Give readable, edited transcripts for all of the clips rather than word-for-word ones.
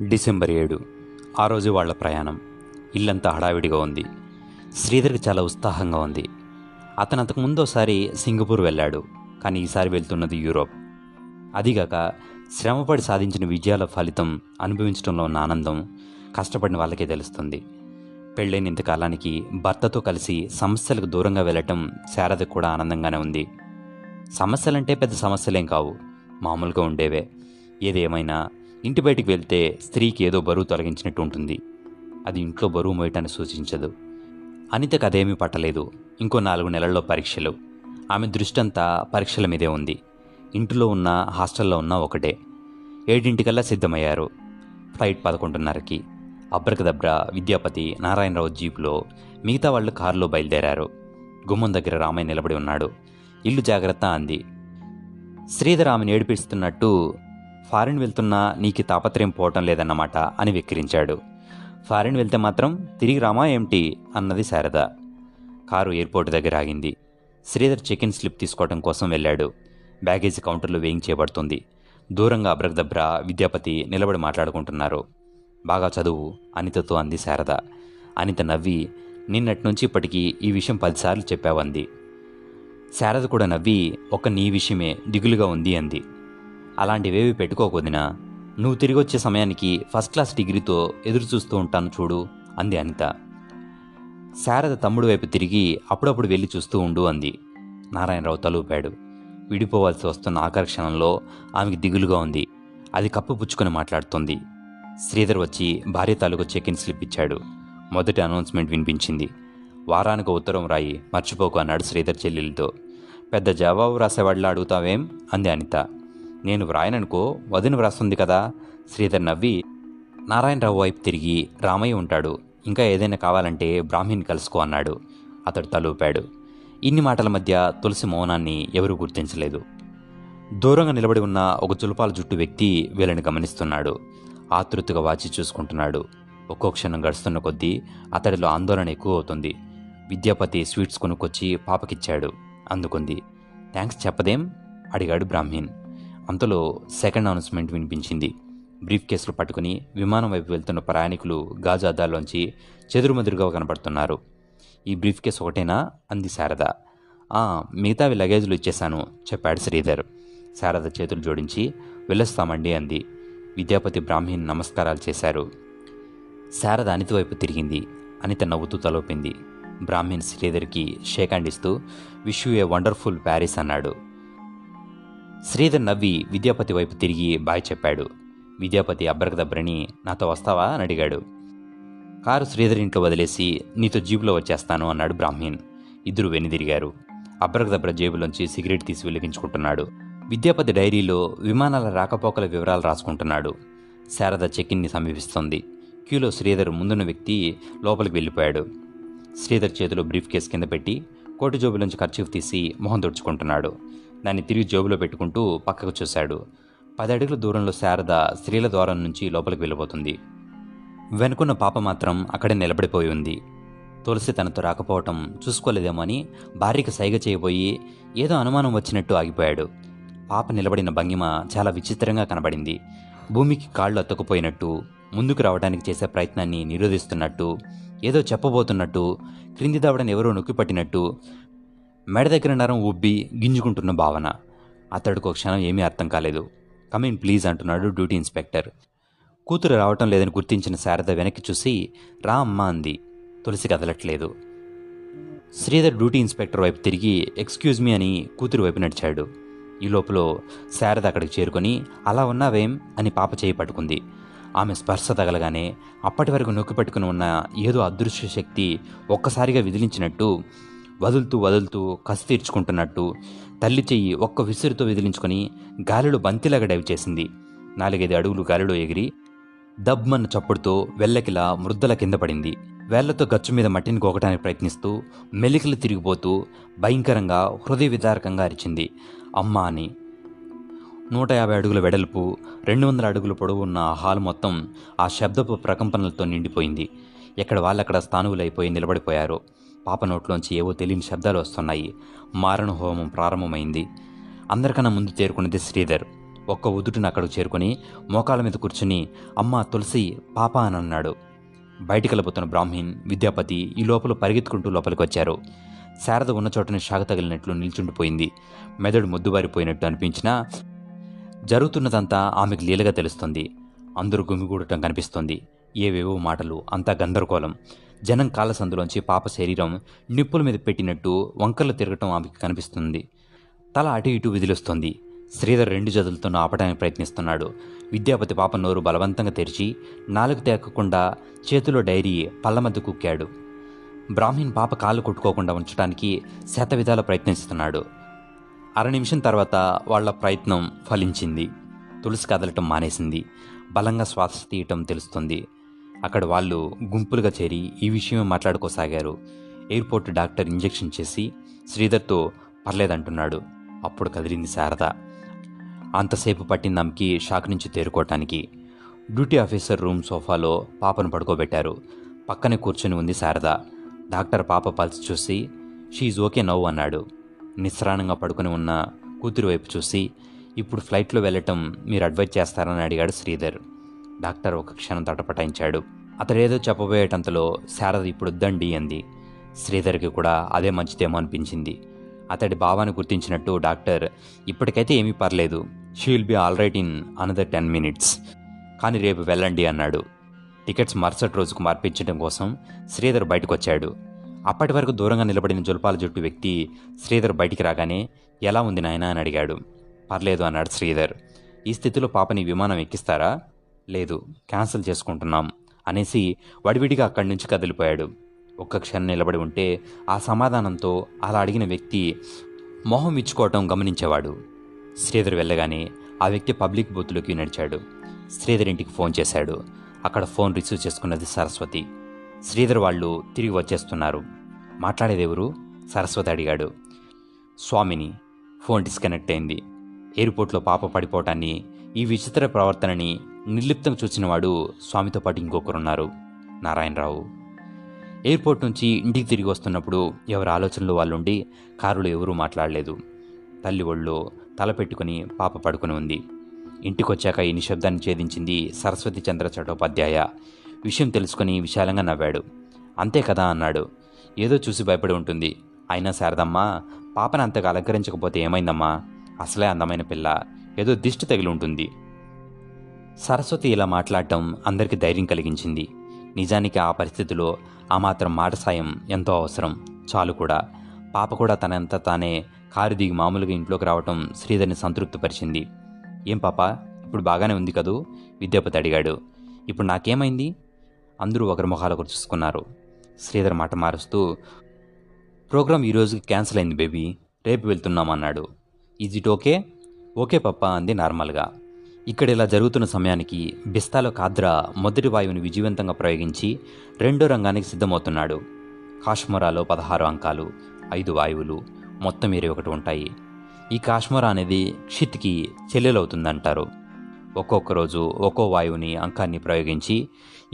December 7 ఆ రోజు వాళ్ళ ప్రయాణం. ఇల్లంతా హడావిడిగా ఉంది. శ్రీధర్కి చాలా ఉత్సాహంగా ఉంది. అతను అంతకుముందోసారి సింగపూర్ వెళ్ళాడు, కానీ ఈసారి వెళ్తున్నది యూరోప్. అదిగాక శ్రమపడి సాధించిన విజయాల ఫలితం అనుభవించడంలో ఉన్న ఆనందం కష్టపడిన వాళ్ళకే తెలుస్తుంది. పెళ్ళైన ఇంతకాలానికి భర్తతో కలిసి సమస్యలకు దూరంగా వెళ్ళటం శారదకు కూడా ఆనందంగానే ఉంది. సమస్యలంటే పెద్ద సమస్యలేం కావు, మామూలుగా ఉండేవే. ఏదేమైనా ఇంటి బయటికి వెళ్తే స్త్రీకి ఏదో బరువు తొలగించినట్టు ఉంటుంది. అది ఇంట్లో బరువు మోయటాన్ని సూచించదు. అనితకు అదేమీ పట్టలేదు. ఇంకో 4 నెలల్లో పరీక్షలు. ఆమె దృష్టంతా పరీక్షల మీదే ఉంది. ఇంట్లో ఉన్న హాస్టల్లో ఉన్న ఒకటే. 7 సిద్ధమయ్యారు. ఫ్లైట్ 11:30కి. అబ్రకదబ్ర విద్యాపతి నారాయణరావు జీపులో, మిగతా వాళ్ళు కారులో బయలుదేరారు. గుమ్మం దగ్గర రామయ్య నిలబడి ఉన్నాడు. ఇల్లు జాగ్రత్త అంది. శ్రీధర్ ఆమెను ఏడిపిస్తున్నట్టు, ఫారిన్ వెళ్తున్నా నీకు తాపత్రయం పోవటం లేదన్నమాట అని వెక్కిరించాడు. ఫారిన్ వెళ్తే మాత్రం తిరిగి రామా ఏమిటి అన్నది శారద. కారు ఎయిర్పోర్ట్ దగ్గర ఆగింది. శ్రీధర్ చెక్-ఇన్ స్లిప్ తీసుకోవడం కోసం వెళ్ళాడు. బ్యాగేజీ కౌంటర్లో వేయించేయబడుతుంది. దూరంగా అబ్రకదబ్ర విద్యాపతి నిలబడి మాట్లాడుకుంటున్నారు. బాగా చదువు అనితతో అంది శారద. అనిత నవ్వి, నిన్నటి నుంచి ఇప్పటికీ ఈ విషయం 10 సార్లు చెప్పావంది. శారద కూడా నవ్వి, ఒక్క నీ విషయమే దిగులుగా ఉంది అంది. అలాంటివేవి పెట్టుకోకొదినా, నువ్వు తిరిగి వచ్చే సమయానికి ఫస్ట్ క్లాస్ డిగ్రీతో ఎదురు చూస్తూ ఉంటాను చూడు అంది అనిత. శారద తమ్ముడు వైపు తిరిగి, అప్పుడప్పుడు వెళ్ళి చూస్తూ ఉండు అంది. నారాయణరావు తలూపాడు. విడిపోవాల్సి వస్తున్న ఆకర్షణలో ఆమెకి దిగులుగా ఉంది. అది కప్పుపుచ్చుకొని మాట్లాడుతోంది. శ్రీధర్ వచ్చి భార్య తాలూకు చెక్-ఇన్ స్లిప్ ఇచ్చాడు. మొదటి అనౌన్స్మెంట్ వినిపించింది. వారానికి ఉత్తరం రాయి, మర్చిపోకు అన్నాడు శ్రీధర్ చెల్లెలతో. పెద్ద జవాబు రాసేవాళ్ళ అడుగుతావేం అంది అనిత. నేను వ్రాయననుకో, వదిన వ్రాస్తుంది కదా. శ్రీధర్ నవ్వి నారాయణరావు వైపు తిరిగి, రామయ్య ఉంటాడు, ఇంకా ఏదైనా కావాలంటే బ్రాహ్మణ్ని కలుసుకో అన్నాడు. అతడు తలూపాడు. ఇన్ని మాటల మధ్య తులసి మౌనాన్ని ఎవరూ గుర్తించలేదు. దూరంగా నిలబడి ఉన్న ఒక చులపాల జుట్టు వ్యక్తి వీళ్ళని గమనిస్తున్నాడు. ఆతృతగా వాచి చూసుకుంటున్నాడు. ఒక్కో క్షణం గడుస్తున్న కొద్దీ అతడిలో ఆందోళన ఎక్కువ అవుతుంది. విద్యాపతి స్వీట్స్ కొనుక్కొచ్చి పాపకిచ్చాడు. అందుకుంది. థ్యాంక్స్ చెప్పదేం అడిగాడు బ్రాహ్మణ్. అంతలో సెకండ్ అనౌన్స్మెంట్ వినిపించింది. బ్రీఫ్ కేసులు పట్టుకుని విమానం వైపు వెళ్తున్న ప్రయాణికులు గాజు అద్దాల్లోంచి చెదురుమదురుగా కనపడుతున్నారు. ఈ బ్రీఫ్ కేసు ఒకటేనా అంది శారద. మిగతావి లగేజ్లు ఇచ్చేశాను చెప్పాడు శ్రీధర్. శారద చేతులు జోడించి, వెళ్ళొస్తామండి అంది. విద్యాపతి బ్రాహ్మణ్ నమస్కారాలు చేశారు. శారద అనిత వైపు తిరిగింది. అనిత నవ్వుతూ తలోపింది. బ్రాహ్మణ్ శ్రీధర్కి షేక్ హ్యాండ్ ఇస్తూ, wish you a wonderful Paris అన్నాడు. శ్రీధర్ నవ్వి విద్యాపతి వైపు తిరిగి బాయ్ చెప్పాడు. విద్యాపతి అబ్రకదబ్రని, నాతో వస్తావా అని అడిగాడు. కారు శ్రీధర్ ఇంట్లో వదిలేసి నీతో జీబులో వచ్చేస్తాను అన్నాడు బ్రాహ్మణ్. ఇద్దరు వెనుదిరిగారు. అబ్రకదబ్ర జేబులోంచి సిగరెట్ తీసి వెలిగించుకుంటున్నాడు. విద్యాపతి డైరీలో విమానాల రాకపోకల వివరాలు రాసుకుంటున్నాడు. శారద చెక్-ఇన్ని సమీపిస్తోంది. క్యూలో శ్రీధర్ ముందున్న వ్యక్తి లోపలికి వెళ్ళిపోయాడు. శ్రీధర్ చేతిలో బ్రీఫ్ కేస్ కింద పెట్టి కోటు జోబులోంచి కర్చీఫ్ తీసి మొహం తుడుచుకుంటున్నాడు. దాన్ని తిరిగి జోబులో పెట్టుకుంటూ పక్కకు చూశాడు. 10 అడుగుల దూరంలో శారద స్త్రీల ద్వారం నుంచి లోపలికి వెళ్ళిపోతుంది. వెనుకున్న పాప మాత్రం అక్కడే నిలబడిపోయి ఉంది. తులసి తనతో రాకపోవటం చూసుకోలేదేమో అని భార్యకి సైగ చేయబోయి ఏదో అనుమానం వచ్చినట్టు ఆగిపోయాడు. పాప నిలబడిన భంగిమ చాలా విచిత్రంగా కనబడింది. భూమికి కాళ్ళు అతుక్కుపోయినట్టు, ముందుకు రావడానికి చేసే ప్రయత్నాన్ని నిరోధిస్తున్నట్టు, ఏదో చెప్పబోతున్నట్టు, క్రింది దావడని ఎవరో నొక్కిపట్టినట్టు, మెడ దగ్గర నరం ఉబ్బి గింజుకుంటున్న భావన. అతడికి ఒక క్షణం ఏమీ అర్థం కాలేదు. కమిన్ ప్లీజ్ అంటున్నాడు డ్యూటీ ఇన్స్పెక్టర్. కూతురు రావటం లేదని గుర్తించిన శారద వెనక్కి చూసి, రా అమ్మా అంది. తులసి కదలట్లేదు. శ్రీధర్ డ్యూటీ ఇన్స్పెక్టర్ వైపు తిరిగి ఎక్స్క్యూజ్ మీ అని కూతురు వైపు నడిచాడు. ఈ లోపల శారద అక్కడికి చేరుకొని, అలా ఉన్నావేం అని పాప చేయి పట్టుకుంది. ఆమె స్పర్శ తగలగానే అప్పటి వరకు నొక్కి పెట్టుకుని ఉన్న ఏదో అదృశ్య శక్తి ఒక్కసారిగా విదిలించినట్టు, వదులుతూ వదులుతూ కసి తీర్చుకుంటున్నట్టు తల్లి చెయ్యి ఒక్క విసురుతో విదిలించుకొని గాలిలో బంతిలాగా డైవ్ చేసింది. 4-5 అడుగులు గాలిలో ఎగిరి దబ్మన్న చప్పుడుతో వెల్లకిలా మృద్దల కింద పడింది. వేళ్లతో గచ్చు మీద మట్టిని గోకటానికి ప్రయత్నిస్తూ మెలికలు తిరిగిపోతూ భయంకరంగా హృదయ విదారకంగా అరిచింది, అమ్మా అని. 150 అడుగుల వెడల్పు, 200 అడుగుల పొడవు ఉన్న హాల్ మొత్తం ఆ శబ్దపు ప్రకంపనలతో నిండిపోయింది. ఎక్కడ వాళ్ళక్కడ స్థానువులైపోయి నిలబడిపోయారు. పాప నోట్లోంచి ఏవో తెలియని శబ్దాలు వస్తున్నాయి. మారణ హోమం ప్రారంభమైంది. అందరికన్నా ముందు తేరుకున్నది శ్రీధర్. ఒక్క ఉదుటిని అక్కడికి చేరుకొని మోకాళ్ళ మీద కూర్చుని అమ్మ తులసి పాప అని అన్నాడు. బయటికి వెళ్ళబోతున్న బ్రాహ్మణ్, విద్యాపతి ఈ లోపల పరిగెత్తుకుంటూ లోపలికి వచ్చారు. శారద ఉన్న చోటనే షాక్ తగిలినట్లు నిల్చుండిపోయింది. మెదడు మొద్దుబారిపోయినట్టు అనిపించినా జరుగుతున్నదంతా ఆమెకు లీలగా తెలుస్తుంది. అందరూ గుమిగూడటం కనిపిస్తుంది. ఏవేవో మాటలు, అంతా గందరగోళం. జనం కాళ్ళ సందులోంచి పాప శరీరం నిప్పుల మీద పెట్టినట్టు వంకర్లు తిరగటం ఆమెకు కనిపిస్తుంది. తల అటు ఇటు విదిలిస్తుంది. శ్రీధర్ 2 చేతులతో ఆపడానికి ప్రయత్నిస్తున్నాడు. విద్యాపతి పాప నోరు బలవంతంగా తెరిచి నాలుగు తేకకుండా చేతిలో డైరీ పళ్ళ మధ్య కుక్కాడు. బ్రాహ్మణ్ పాప కాళ్ళు కొట్టుకోకుండా ఉంచడానికి శతవిధాల ప్రయత్నిస్తున్నాడు. 1/2 నిమిషం తర్వాత వాళ్ల ప్రయత్నం ఫలించింది. తులసి కదలటం మానేసింది. బలంగా శ్వాస తీయటం తెలుస్తుంది. అక్కడ వాళ్ళు గుంపులుగా చేరి ఈ విషయమే మాట్లాడుకోసాగారు. ఎయిర్పోర్ట్ డాక్టర్ ఇంజెక్షన్ చేసి శ్రీధర్తో పర్లేదంటున్నాడు. అప్పుడు కదిలింది శారద. అంతసేపు పట్టింది ఆమెకి షాక్ నుంచి తేరుకోవటానికి. డ్యూటీ ఆఫీసర్ రూమ్ సోఫాలో పాపను పడుకోబెట్టారు. పక్కనే కూర్చొని ఉంది శారద. డాక్టర్ పాప పల్స్ చూసి షీఈ్ ఓకే నౌ అన్నాడు. నిస్సరాణంగా పడుకొని ఉన్న కూతురు వైపు చూసి ఇప్పుడు ఫ్లైట్లో వెళ్ళటం మీరు అడ్వైజ్ చేస్తారని అడిగాడు శ్రీధర్. డాక్టర్ ఒక క్షణం తటపటాయించాడు. అతడేదో చెప్పబోయేటంతలో శారద ఇప్పుడు వద్దండి అంది. శ్రీధర్కి కూడా అదే మంచిదేమో అనిపించింది. అతడి భావాన్ని గుర్తించినట్టు డాక్టర్ ఇప్పటికైతే ఏమీ పర్లేదు, she will be all right in another 10 minutes, కానీ రేపు వెళ్ళండి అన్నాడు. టికెట్స్ మరుసటి రోజుకు మార్పించడం కోసం శ్రీధర్ బయటకు వచ్చాడు. అప్పటి వరకు దూరంగా నిలబడిన జుల్పాల జుట్టు వ్యక్తి శ్రీధర్ బయటికి రాగానే ఎలా ఉంది నాయనా అని అడిగాడు. పర్లేదు అన్నాడు శ్రీధర్. ఈ స్థితిలో పాపని విమానం ఎక్కిస్తారా? లేదు, క్యాన్సిల్ చేసుకుంటున్నాం అనేసి వడివిడిగా అక్కడి నుంచి కదిలిపోయాడు. ఒక్క క్షణం నిలబడి ఉంటే ఆ సమాధానంతో అలా అడిగిన వ్యక్తి మొహం ఇచ్చుకోవటం గమనించేవాడు. శ్రీధర్ వెళ్ళగానే ఆ వ్యక్తి పబ్లిక్ బూత్లోకి నడిచాడు. శ్రీధర్ ఇంటికి ఫోన్ చేశాడు. అక్కడ ఫోన్ రిసీవ్ చేసుకున్నది సరస్వతి. శ్రీధర్ వాళ్ళు తిరిగి వచ్చేస్తున్నారు. మాట్లాడేదెవరు? సరస్వతి అడిగాడు. స్వామిని. ఫోన్ డిస్కనెక్ట్ అయింది. ఎయిర్పోర్ట్లో పాప పడిపోవటాన్ని, ఈ విచిత్ర ప్రవర్తనని నిర్లిప్తంగా చూసినవాడు స్వామితో పాటు ఇంకొకరున్నారు, నారాయణరావు. ఎయిర్పోర్ట్ నుంచి ఇంటికి తిరిగి వస్తున్నప్పుడు ఎవరి ఆలోచనలో వాళ్ళుండి కారులో ఎవరూ మాట్లాడలేదు. తల్లి ఒళ్ళో తల పెట్టుకుని పాప పడుకుని ఉంది. ఇంటికొచ్చాక ఈ నిశ్శబ్దాన్ని ఛేదించింది సరస్వతి చంద్ర చటోపాధ్యాయ. విషయం తెలుసుకుని విశాలంగా నవ్వాడు. అంతే కదా అన్నాడు. ఏదో చూసి భయపడి ఉంటుంది. అయినా శారదమ్మ, పాపను అంతగా అలంకరించకపోతే ఏమైందమ్మా? అసలే అందమైన పిల్ల, ఏదో దిష్టి తగిలి ఉంటుంది. సరస్వతి ఇలా మాట్లాడటం అందరికీ ధైర్యం కలిగించింది. నిజానికి ఆ పరిస్థితిలో ఆ మాత్రం మాట సాయం ఎంతో అవసరం. చాలు కూడా. పాప కూడా తనంతా తానే కారు దిగి మామూలుగా ఇంట్లోకి రావటం శ్రీధర్ని సంతృప్తిపరిచింది. ఏం పాప, ఇప్పుడు బాగానే ఉంది కదూ? విద్యాపతి అడిగాడు. ఇప్పుడు నాకేమైంది? అందరూ ఒకరి మొహాలకు చూసుకున్నారు. శ్రీధర్ మాట మారుస్తూ, ప్రోగ్రాం ఈరోజుకి క్యాన్సిల్ అయింది బేబీ, రేపు వెళ్తున్నామన్నాడు. Is it okay? ఓకే పప్ప అంది నార్మల్గా. ఇక్కడ ఇలా జరుగుతున్న సమయానికి బిస్తాలో కాద్రా మొదటి వాయువుని విజయవంతంగా ప్రయోగించి 2వ రంగానికి సిద్ధమవుతున్నాడు. కాశ్మరాలో 16 అంకాలు, 5 వాయువులు, మొత్తం 21 ఉంటాయి. ఈ కాశ్మరా అనేది క్షిత్కి చెల్లెలవుతుందంటారు. ఒక్కొక్క రోజు ఒక్కో వాయువుని అంకాన్ని ప్రయోగించి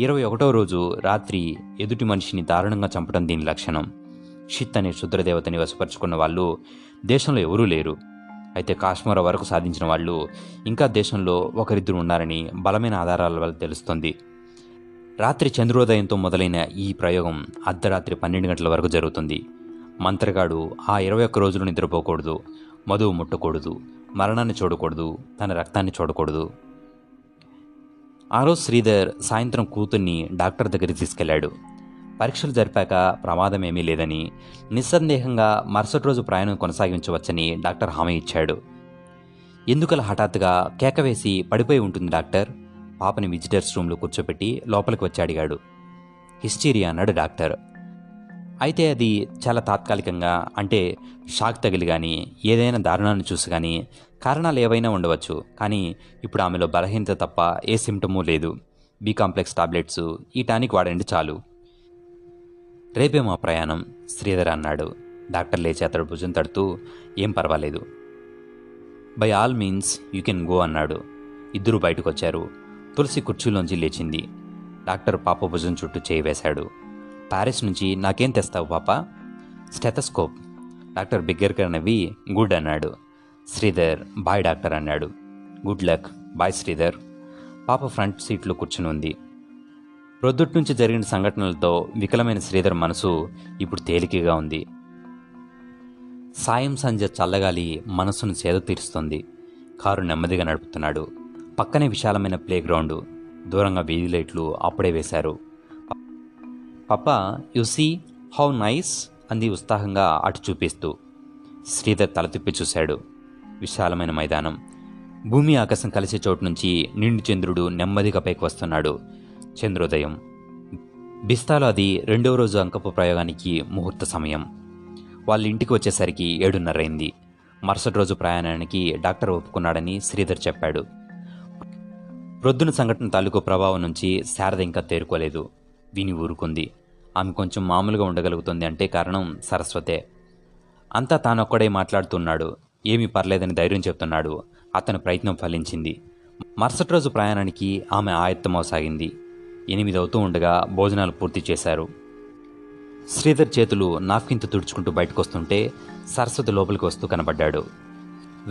21వ రోజు రాత్రి ఎదుటి మనిషిని దారుణంగా చంపడం దీని లక్షణం. క్షిత్ అనే క్షుద్రదేవతని వశపరుచుకున్న వాళ్ళు దేశంలో ఎవరూ లేరు. అయితే కాశ్మీర వరకు సాధించిన వాళ్ళు ఇంకా దేశంలో ఒకరిద్దరు ఉన్నారని బలమైన ఆధారాల వల్ల తెలుస్తుంది. రాత్రి చంద్రోదయంతో మొదలైన ఈ ప్రయోగం అర్ధరాత్రి 12 గంటల వరకు జరుగుతుంది. మంత్రగాడు ఆ 21 రోజులు నిద్రపోకూడదు, మధువు ముట్టకూడదు, మరణాన్ని చూడకూడదు, తన రక్తాన్ని చూడకూడదు. ఆ రోజు శ్రీధర్ సాయంత్రం కూతుర్ని డాక్టర్ దగ్గరికి తీసుకెళ్లాడు. పరీక్షలు జరిపాక ప్రమాదం ఏమీ లేదని, నిస్సందేహంగా మరుసటి రోజు ప్రయాణం కొనసాగించవచ్చని డాక్టర్ హామీ ఇచ్చాడు. ఎందుకలా హఠాత్తుగా కేక వేసి పడిపోయి ఉంటుంది డాక్టర్? పాపని విజిటర్స్ రూమ్లో కూర్చోపెట్టి లోపలికి వచ్చి అడిగాడు. హిస్టీరియా అన్నాడు డాక్టర్. అయితే అది చాలా తాత్కాలికంగా, అంటే షాక్ తగిలి కానీ ఏదైనా దారుణాన్ని చూసి కానీ కారణాలు ఏవైనా ఉండవచ్చు. కానీ ఇప్పుడు ఆమెలో బలహీనత తప్ప ఏ సిమ్టమూ లేదు. బి కాంప్లెక్స్ టాబ్లెట్స్, ఈ టానిక్ వాడండి చాలు. రేపే మా ప్రయాణం, శ్రీధర్ అన్నాడు. డాక్టర్ లేచి అతడు భుజం తడుతూ, ఏం పర్వాలేదు, by all means you can go అన్నాడు. ఇద్దరూ బయటకు వచ్చారు. తులసి కుర్చీలోంచి లేచింది. డాక్టర్ పాప భుజం చుట్టూ చేయి వేశాడు. ప్యారిస్ నుంచి నాకేం తెస్తావు పాప? స్టెథోస్కోప్. డాక్టర్ బిగ్గరగా నవ్వి గుడ్ అన్నాడు. శ్రీధర్ బాయ్ డాక్టర్ అన్నాడు. Good luck, bye Sridhar. పాప ఫ్రంట్ సీట్లో కూర్చుని ఉంది. ప్రొద్దుటి నుంచి జరిగిన సంఘటనలతో వికలమైన శ్రీధర్ మనసు ఇప్పుడు తేలికగా ఉంది. సాయం సంధ్య చల్లగాలి మనసును సేద తీరుస్తుంది. కారు నెమ్మదిగా నడుపుతున్నాడు. పక్కనే విశాలమైన ప్లే గ్రౌండ్, దూరంగా వీధి లైట్లు అప్పుడే వేశారు. పప్పా, యు సీ హౌ నైస్ అంది ఉత్సాహంగా అటు చూపిస్తూ. శ్రీధర్ తల తిప్పి చూశాడు. విశాలమైన మైదానం, భూమి ఆకాశం కలిసే చోటు నుంచి నిండు చంద్రుడు నెమ్మదిగా పైకి వస్తున్నాడు. చంద్రోదయం. బిస్తాలో అది 2వ రోజు అంకపు ప్రయోగానికి ముహూర్త సమయం. వాళ్ళ ఇంటికి వచ్చేసరికి 7:30 అయింది. మరుసటి రోజు ప్రయాణానికి డాక్టర్ ఒప్పుకున్నాడని శ్రీధర్ చెప్పాడు. ప్రొద్దున సంఘటన తాలూకు ప్రభావం నుంచి శారద ఇంకా తేరుకోలేదు. విని ఊరుకుంది. ఆమె కొంచెం మామూలుగా ఉండగలుగుతుంది అంటే కారణం సరస్వతే. అంతా తానొక్కడే మాట్లాడుతున్నాడు. ఏమీ పర్లేదని ధైర్యం చెప్తున్నాడు. అతని ప్రయత్నం ఫలించింది. మరుసటి రోజు ప్రయాణానికి ఆమె ఆయత్తమవసాగింది. 8 అవుతూ ఉండగా భోజనాలు పూర్తి చేశారు. శ్రీధర్ చేతులు నాఫ్కిన్తో తుడుచుకుంటూ బయటకొస్తుంటే సరస్వతి లోపలికి వస్తూ కనబడ్డాడు.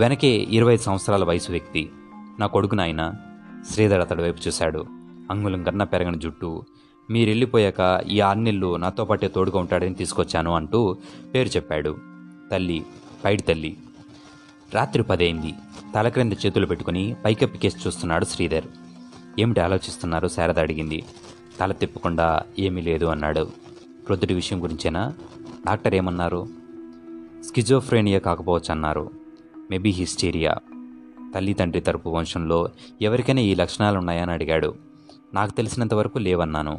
వెనకే 25 సంవత్సరాల వయసు వ్యక్తి. నా కొడుకు నాయన. శ్రీధర్ అతడి వైపు చూశాడు. అంగుళం కన్నా పెరగని జుట్టు. మీరెళ్ళిపోయాక ఈ 6 నెలలు నాతో పాటే తోడుగా ఉంటాడని తీసుకొచ్చాను అంటూ పేరు చెప్పాడు. తల్లి, పైడి తల్లి. రాత్రి 10 అయింది. తల క్రింద చేతులు పెట్టుకుని పైకెప్పి కేసి చూస్తున్నాడు శ్రీధర్. ఏమిటి ఆలోచిస్తున్నారు? శారద అడిగింది. తల తిప్పకుండా ఏమీ లేదు అన్నాడు. ప్రొద్దుటి విషయం గురించేనా? డాక్టర్ ఏమన్నారు? స్కిజోఫ్రేనియా కాకపోవచ్చు అన్నారు. Maybe hysteria. తల్లి తండ్రి తరపు వంశంలో ఎవరికైనా ఈ లక్షణాలు ఉన్నాయని అడిగాడు. నాకు తెలిసినంత వరకు లేవన్నాను.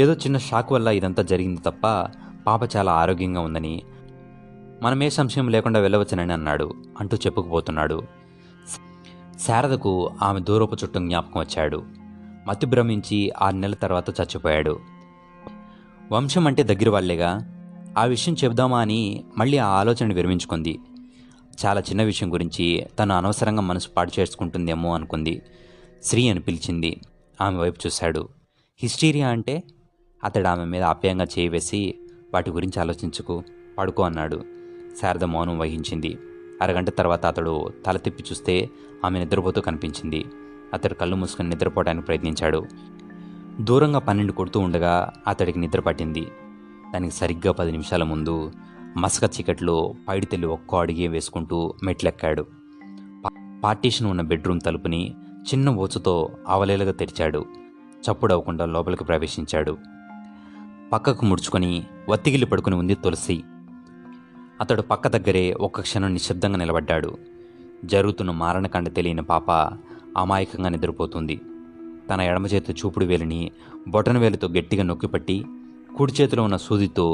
ఏదో చిన్న షాక్ వల్ల ఇదంతా జరిగింది తప్ప పాప చాలా ఆరోగ్యంగా ఉందని, మనమే సంశయం లేకుండా వెళ్ళవచ్చునని అన్నాడు అంటూ చెప్పుకుపోతున్నాడు. శారదకు ఆమె దూరపు చుట్టం జ్ఞాపకం వచ్చాడు. మతి భ్రమించి 6 నెలల తర్వాత చచ్చిపోయాడు. వంశం అంటే దగ్గర వాళ్లేగా. ఆ విషయం చెబుదామా అని మళ్ళీ ఆ ఆలోచన విరమించుకుంది. చాలా చిన్న విషయం గురించి తను అనవసరంగా మనసు పాడు చేసుకుంటుందేమో అనుకుంది. శ్రీ అని పిలిచింది. ఆమె వైపు చూశాడు. హిస్టీరియా అంటే? అతడు ఆమె మీద ఆప్యాయంగా చేయి వేసి, వాటి గురించి ఆలోచించుకు, పడుకో అన్నాడు. శారద మౌనం వహించింది. అరగంట తర్వాత అతడు తల తిప్పి చూస్తే ఆమె నిద్రపోతూ కనిపించింది. అతడు కళ్ళు మూసుకొని నిద్రపోవడానికి ప్రయత్నించాడు. దూరంగా 12 కొడుతూ ఉండగా అతడికి నిద్ర పట్టింది. దానికి సరిగ్గా 10 నిమిషాల ముందు మసక చీకట్లో పైడి తెల్లి ఒక్కో అడిగే వేసుకుంటూ మెట్లెక్కాడు. పార్టీషన్ ఉన్న బెడ్రూమ్ తలుపుని చిన్న ఊచతో అవలేలుగా తెరిచాడు. చప్పుడు అవ్వకుండా లోపలికి ప్రవేశించాడు. పక్కకు ముడుచుకొని వత్తిగిల్లి పడుకుని ఉంది తులసి. అతడు పక్క దగ్గరే ఒక్క క్షణం నిశ్శబ్దంగా నిలబడ్డాడు. జరుగుతున్న మారణకాండ తెలియని పాప అమాయకంగా నిద్రపోతుంది. తన ఎడమ చేతి చూపుడు వేలిని బొటన వేలుతో గట్టిగా నొక్కిపట్టి కుడి చేతిలో ఉన్న సూదితో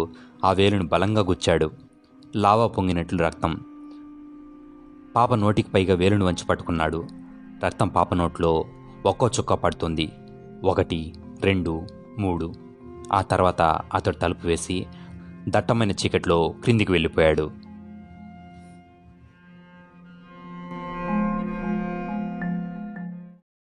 ఆ వేలును బలంగా గుచ్చాడు. లావా పొంగినట్లు రక్తం. పాప నోటికి పైగా వేలును వంచి పట్టుకున్నాడు. రక్తం పాప నోట్లో ఒక్కో చుక్క పడుతుంది. 1, 2, 3. ఆ తర్వాత అతడు తలుపు వేసి దట్టమైన చీకట్లో క్రిందికి వెళ్ళిపోయాడు.